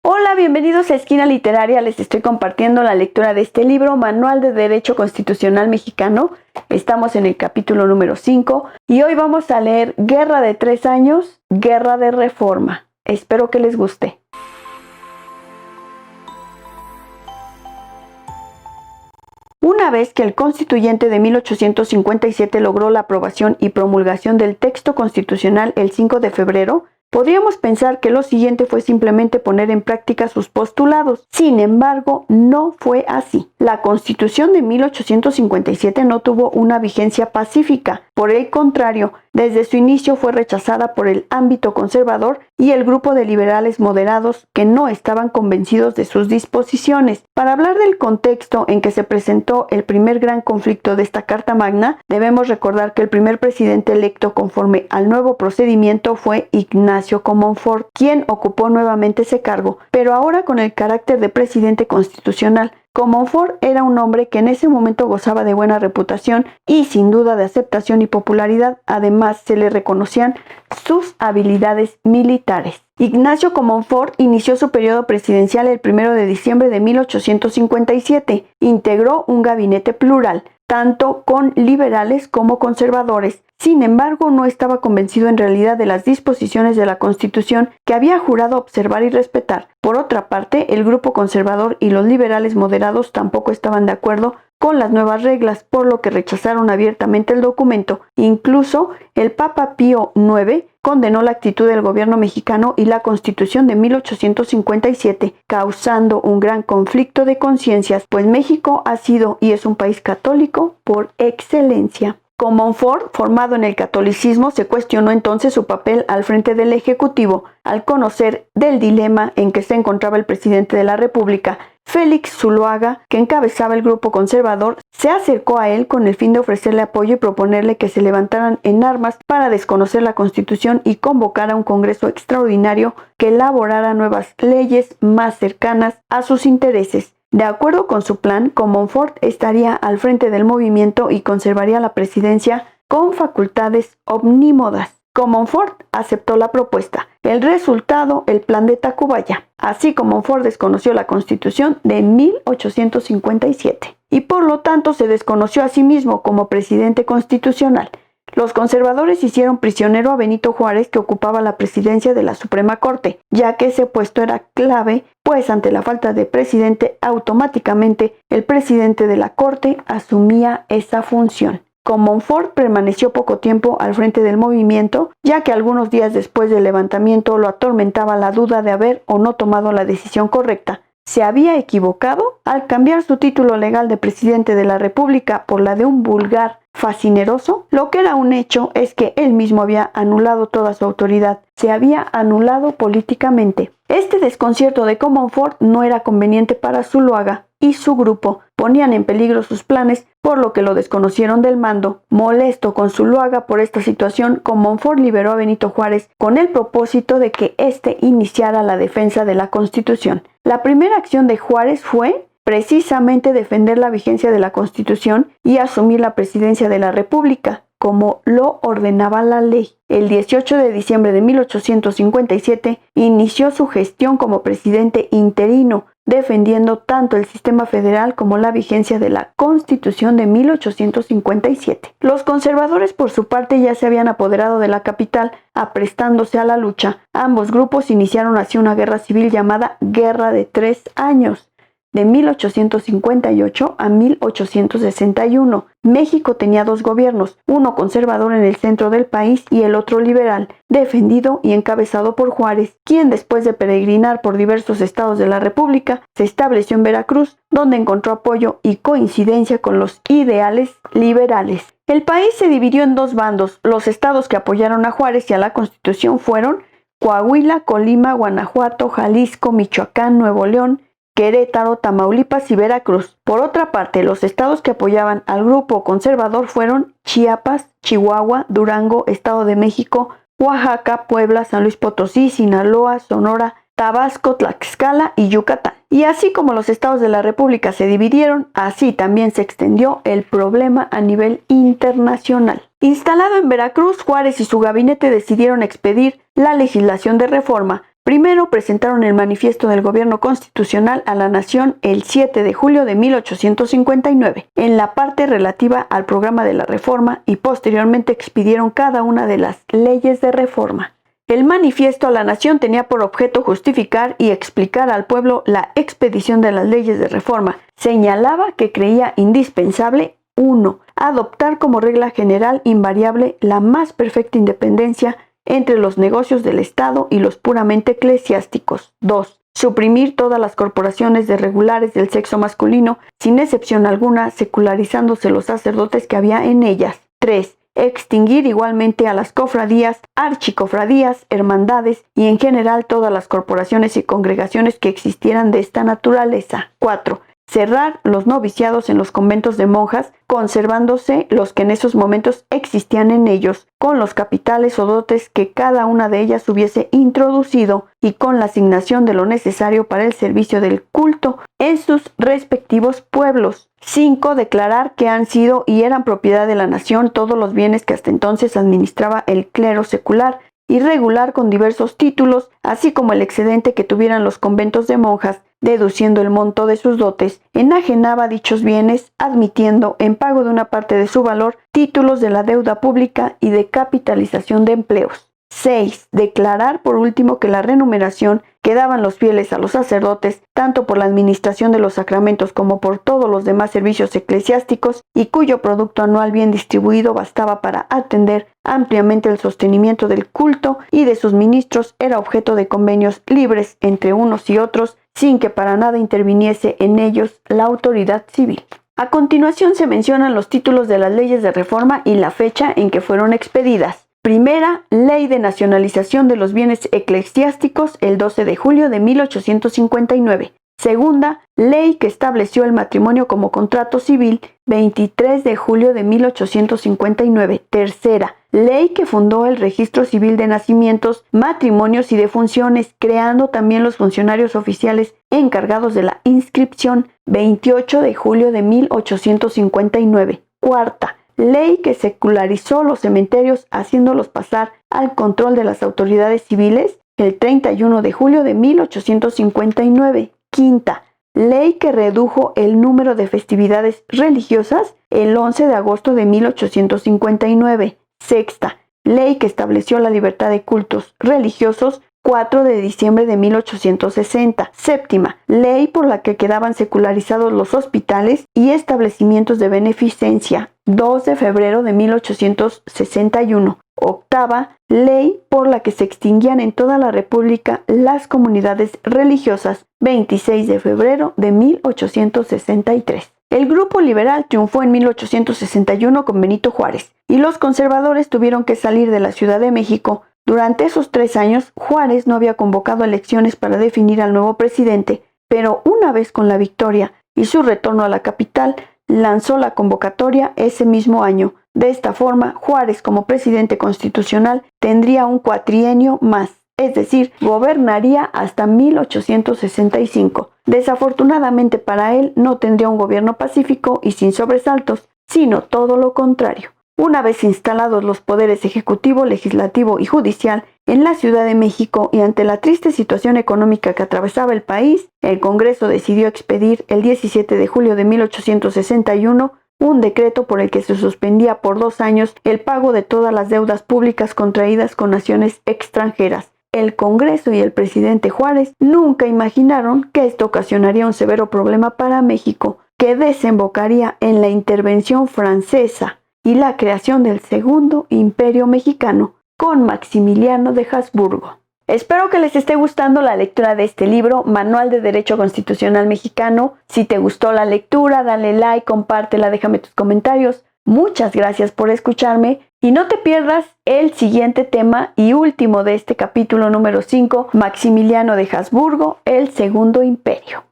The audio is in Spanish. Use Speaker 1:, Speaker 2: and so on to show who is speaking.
Speaker 1: Hola, bienvenidos a Esquina Literaria. Les estoy compartiendo la lectura de este libro, Manual de Derecho Constitucional Mexicano. Estamos en el capítulo número 5 y hoy vamos a leer Guerra de 3 años, Guerra de Reforma. Espero que les guste. Una vez que el constituyente de 1857 logró la aprobación y promulgación del texto constitucional el 5 de febrero, podríamos pensar que lo siguiente fue simplemente poner en práctica sus postulados. Sin embargo, no fue así. La Constitución de 1857 no tuvo una vigencia pacífica. Por el contrario, desde su inicio fue rechazada por el ámbito conservador y el grupo de liberales moderados que no estaban convencidos de sus disposiciones. Para hablar del contexto en que se presentó el primer gran conflicto de esta Carta Magna, debemos recordar que el primer presidente electo conforme al nuevo procedimiento fue Ignacio Comonfort, quien ocupó nuevamente ese cargo, pero ahora con el carácter de presidente constitucional. Comonfort era un hombre que en ese momento gozaba de buena reputación y sin duda de aceptación y popularidad. Además, se le reconocían sus habilidades militares. Ignacio Comonfort inició su periodo presidencial el 1 de diciembre de 1857. Integró un gabinete plural, tanto con liberales como conservadores. Sin embargo, no estaba convencido en realidad de las disposiciones de la Constitución que había jurado observar y respetar. Por otra parte, el grupo conservador y los liberales moderados tampoco estaban de acuerdo con las nuevas reglas, por lo que rechazaron abiertamente el documento. Incluso el Papa Pío IX condenó la actitud del gobierno mexicano y la Constitución de 1857, causando un gran conflicto de conciencias, pues México ha sido y es un país católico por excelencia. Comonfort, formado en el catolicismo, se cuestionó entonces su papel al frente del Ejecutivo. Al conocer del dilema en que se encontraba el presidente de la República, Félix Zuloaga, que encabezaba el grupo conservador, se acercó a él con el fin de ofrecerle apoyo y proponerle que se levantaran en armas para desconocer la Constitución y convocar a un Congreso extraordinario que elaborara nuevas leyes más cercanas a sus intereses. De acuerdo con su plan, Comonfort estaría al frente del movimiento y conservaría la presidencia con facultades omnímodas. Comonfort aceptó la propuesta. El resultado, el plan de Tacubaya. Así, Comonfort desconoció la Constitución de 1857 y por lo tanto se desconoció a sí mismo como presidente constitucional. Los conservadores hicieron prisionero a Benito Juárez, que ocupaba la presidencia de la Suprema Corte, ya que ese puesto era clave, pues ante la falta de presidente, automáticamente el presidente de la Corte asumía esa función. Comonfort permaneció poco tiempo al frente del movimiento, ya que algunos días después del levantamiento lo atormentaba la duda de haber o no tomado la decisión correcta. ¿Se había equivocado al cambiar su título legal de presidente de la República por la de un vulgar fascineroso? Lo que era un hecho es que él mismo había anulado toda su autoridad, se había anulado políticamente. Este desconcierto de Comonfort no era conveniente para Zuloaga y su grupo, ponían en peligro sus planes, por lo que lo desconocieron del mando. Molesto con Zuloaga por esta situación, Comonfort liberó a Benito Juárez con el propósito de que éste iniciara la defensa de la Constitución. La primera acción de Juárez fue precisamente defender la vigencia de la Constitución y asumir la presidencia de la República, como lo ordenaba la ley. El 18 de diciembre de 1857 inició su gestión como presidente interino, defendiendo tanto el sistema federal como la vigencia de la Constitución de 1857. Los conservadores, por su parte, ya se habían apoderado de la capital, aprestándose a la lucha. Ambos grupos iniciaron así una guerra civil llamada Guerra de 3 años. De 1858 a 1861. México tenía dos gobiernos, uno conservador en el centro del país y el otro liberal, defendido y encabezado por Juárez, quien después de peregrinar por diversos estados de la República, se estableció en Veracruz, donde encontró apoyo y coincidencia con los ideales liberales. El país se dividió en dos bandos. Los estados que apoyaron a Juárez y a la Constitución fueron Coahuila, Colima, Guanajuato, Jalisco, Michoacán, Nuevo León, Querétaro, Tamaulipas y Veracruz. Por otra parte, los estados que apoyaban al grupo conservador fueron Chiapas, Chihuahua, Durango, Estado de México, Oaxaca, Puebla, San Luis Potosí, Sinaloa, Sonora, Tabasco, Tlaxcala y Yucatán. Y así como los estados de la República se dividieron, así también se extendió el problema a nivel internacional. Instalado en Veracruz, Juárez y su gabinete decidieron expedir la legislación de reforma, Primero presentaron el manifiesto del gobierno constitucional a la nación el 7 de julio de 1859, en la parte relativa al programa de la reforma, y posteriormente expidieron cada una de las leyes de reforma. El manifiesto a la nación tenía por objeto justificar y explicar al pueblo la expedición de las leyes de reforma. Señalaba que creía indispensable: 1. Adoptar como regla general invariable la más perfecta independencia entre los negocios del Estado y los puramente eclesiásticos. 2. Suprimir todas las corporaciones de regulares del sexo masculino, sin excepción alguna, secularizándose los sacerdotes que había en ellas. 3. Extinguir igualmente a las cofradías, archicofradías, hermandades y en general todas las corporaciones y congregaciones que existieran de esta naturaleza. 4. Cerrar los noviciados en los conventos de monjas, conservándose los que en esos momentos existían en ellos, con los capitales o dotes que cada una de ellas hubiese introducido y con la asignación de lo necesario para el servicio del culto en sus respectivos pueblos. 5. Declarar que han sido y eran propiedad de la nación todos los bienes que hasta entonces administraba el clero secular y regular con diversos títulos, así como el excedente que tuvieran los conventos de monjas, deduciendo el monto de sus dotes, enajenaba dichos bienes, admitiendo, en pago de una parte de su valor, títulos de la deuda pública y de capitalización de empleos. 6. Declarar por último que la remuneración que daban los fieles a los sacerdotes, tanto por la administración de los sacramentos como por todos los demás servicios eclesiásticos, y cuyo producto anual bien distribuido bastaba para atender ampliamente el sostenimiento del culto y de sus ministros, era objeto de convenios libres entre unos y otros, sin que para nada interviniese en ellos la autoridad civil. A continuación se mencionan los títulos de las leyes de reforma y la fecha en que fueron expedidas. Primera, Ley de Nacionalización de los Bienes Eclesiásticos, el 12 de julio de 1859. Segunda, Ley que estableció el matrimonio como contrato civil, 23 de julio de 1859. Tercera, Ley que fundó el Registro Civil de Nacimientos, Matrimonios y Defunciones, creando también los funcionarios oficiales encargados de la inscripción, 28 de julio de 1859. Cuarta, Ley que secularizó los cementerios haciéndolos pasar al control de las autoridades civiles, el 31 de julio de 1859. Quinta, Ley que redujo el número de festividades religiosas, el 11 de agosto de 1859. Sexta, Ley que estableció la libertad de cultos religiosos, 4 de diciembre de 1860. Séptima, Ley por la que quedaban secularizados los hospitales y establecimientos de beneficencia, 2 de febrero de 1861. Octava, Ley por la que se extinguían en toda la República las comunidades religiosas, 26 de febrero de 1863. El grupo liberal triunfó en 1861 con Benito Juárez y los conservadores tuvieron que salir de la Ciudad de México. Durante esos 3 años, Juárez no había convocado elecciones para definir al nuevo presidente, pero una vez con la victoria y su retorno a la capital, lanzó la convocatoria ese mismo año. De esta forma, Juárez como presidente constitucional tendría un cuatrienio más, es decir, gobernaría hasta 1865. Desafortunadamente para él, no tendría un gobierno pacífico y sin sobresaltos, sino todo lo contrario. Una vez instalados los poderes ejecutivo, legislativo y judicial en la Ciudad de México y ante la triste situación económica que atravesaba el país, el Congreso decidió expedir el 17 de julio de 1861 un decreto por el que se suspendía por 2 años el pago de todas las deudas públicas contraídas con naciones extranjeras. El Congreso y el presidente Juárez nunca imaginaron que esto ocasionaría un severo problema para México, que desembocaría en la intervención francesa y la creación del Segundo Imperio Mexicano con Maximiliano de Habsburgo. Espero que les esté gustando la lectura de este libro, Manual de Derecho Constitucional Mexicano. Si te gustó la lectura, dale like, compártela, déjame tus comentarios. Muchas gracias por escucharme y no te pierdas el siguiente tema y último de este capítulo número 5, Maximiliano de Habsburgo, el Segundo Imperio.